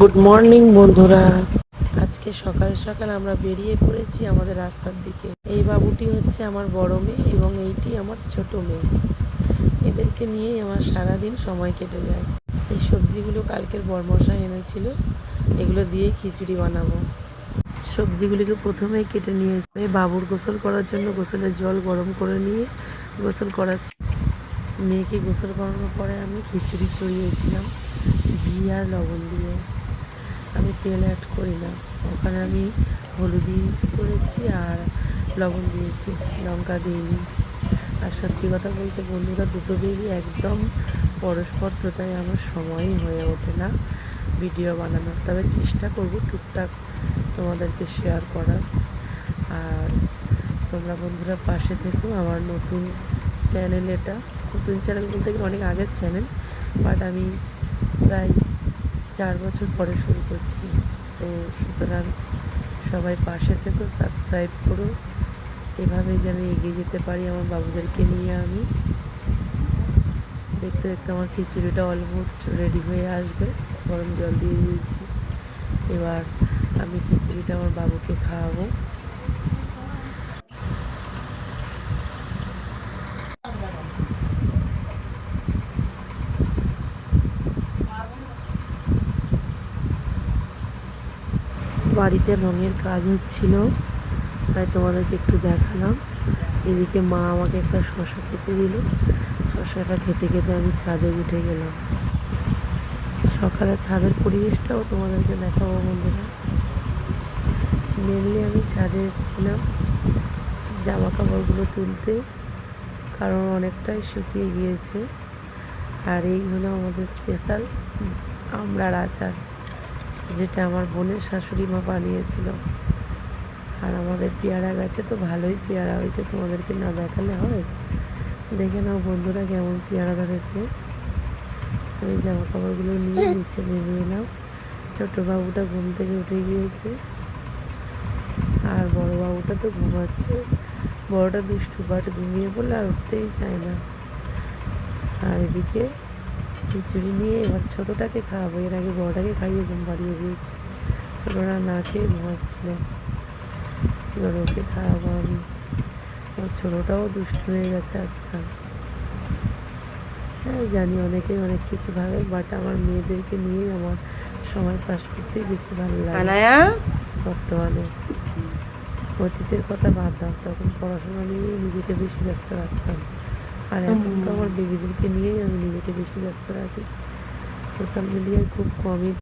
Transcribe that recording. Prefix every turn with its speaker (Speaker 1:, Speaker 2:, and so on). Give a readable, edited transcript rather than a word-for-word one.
Speaker 1: Good morning বন্ধুরা। আজকে সকাল সকাল আমরা বেরিয়ে পড়েছি আমাদের রাস্তার দিকে। এই বাবুটি হচ্ছে আমার বড় মেয়ে এবং এইটি আমার ছোট মেয়ে। এদেরকে নিয়েই আমার সারাদিন সময় কেটে যায়। এই সবজিগুলো কালকের বরমশাই এনেছিল, এগুলো দিয়েই খিচুড়ি বানাবো। সবজিগুলিকে প্রথমেই কেটে নিয়েছি। বাবুর গোসল করার জন্য গোসলের জল গরম করে নিয়ে গোসল করাচ্ছি। মেয়েকে গোসল করানোর পরে আমি খিচুড়ি চড়িয়েছিলাম ঘি আর লবণ দিয়ে। আমি তেল অ্যাড করি না, ওখানে আমি হলুদ ইউজ করেছি আর লবণ দিয়েছি, লঙ্কা দিইনি। আর সত্যি কথা বলতে বন্ধুরা, দুটো বেবি একদম পরস্পর, তো তাই আমার সময়ই হয়ে ওঠে না ভিডিও বানানোর। তবে চেষ্টা করব টুকটাক তোমাদেরকে শেয়ার করার। আর তোমরা বন্ধুরা পাশে থেকো। আমার নতুন চ্যানেল, এটা নতুন চ্যানেল বলতে গেলে অনেক আগের চ্যানেল, বাট আমি প্রায় 4 বছর পরে শুরু করছি। তো সুতরাং সবাই পাশে থেকো, সাবস্ক্রাইব করো, এভাবেই যেন এগিয়ে যেতে পারি আমার বাবুদেরকে নিয়ে। আমি দেখতে দেখতে আমার খিচুড়িটা অলমোস্ট রেডি হয়ে আসবে। গরম জল দিয়ে দিয়েছি, এবার আমি খিচুড়িটা আমার বাবুকে খাওয়াবো। বাড়িতে রঙের কাজ হচ্ছিল, তাই তোমাদেরকে একটু দেখালাম। এদিকে মা আমাকে একটা শশা খেতে দিল, শশাটা খেতে খেতে আমি ছাদে উঠে গেলাম। সকালে ছাদের পরিবেশটাও তোমাদেরকে দেখাবো বন্ধুরা। মেনলি আমি ছাদে এসেছিলাম জামা কাপড়গুলো তুলতে, কারণ অনেকটাই শুকিয়ে গিয়েছে। আর এই হলো আমাদের স্পেশাল আমড়ার আচার, যেটা আমার বোনের শাশুড়ি মা বানিয়েছিল। আর আমাদের পেয়ারা গাছে তো ভালোই পেয়ারা হয়েছে, তোমাদেরকে না দেখালে হয়। দেখে নাও বন্ধুরা কেমন পেয়ারা ধরেছে। আমি জামা কাপড়গুলো নিয়ে নিচে নেমে এলাম। ছোটো বাবুটা ঘুম থেকে উঠে গিয়েছে আর বড় বাবুটা তো ঘুমাচ্ছে। বড়টা দুষ্টু, বাট ঘুমিয়ে পড়লে আর উঠতেই চায় না। আর এদিকে খিচুড়ি নিয়ে এবার ছোটোটাকে খাওয়াবো। এর আগে বড়টাকে খাইয়ে ঘুম পাড়িয়ে দিয়েছি, ছোটোটা না খেয়ে ঘুমাচ্ছিল। এবার ওকে খাওয়াবো আমি। আমার ছোটোটাও দুষ্টু হয়ে গেছে আজকাল। হ্যাঁ জানি অনেকেই অনেক কিছু ভাবে, বাট আমার মেয়েদেরকে নিয়েই আমার সময় পাস করতেই বেশি ভালো লাগে বর্তমানে। অতীতের কথা বাদ দাও, তখন পড়াশোনা নিয়েই নিজেকে বেশি ব্যস্ত রাখতাম। আর এখন তো আমার বেবিদেরকে নিয়েই আমি নিজেকে বেশি ব্যস্ত রাখি। সোশ্যাল মিডিয়ায় খুব কমই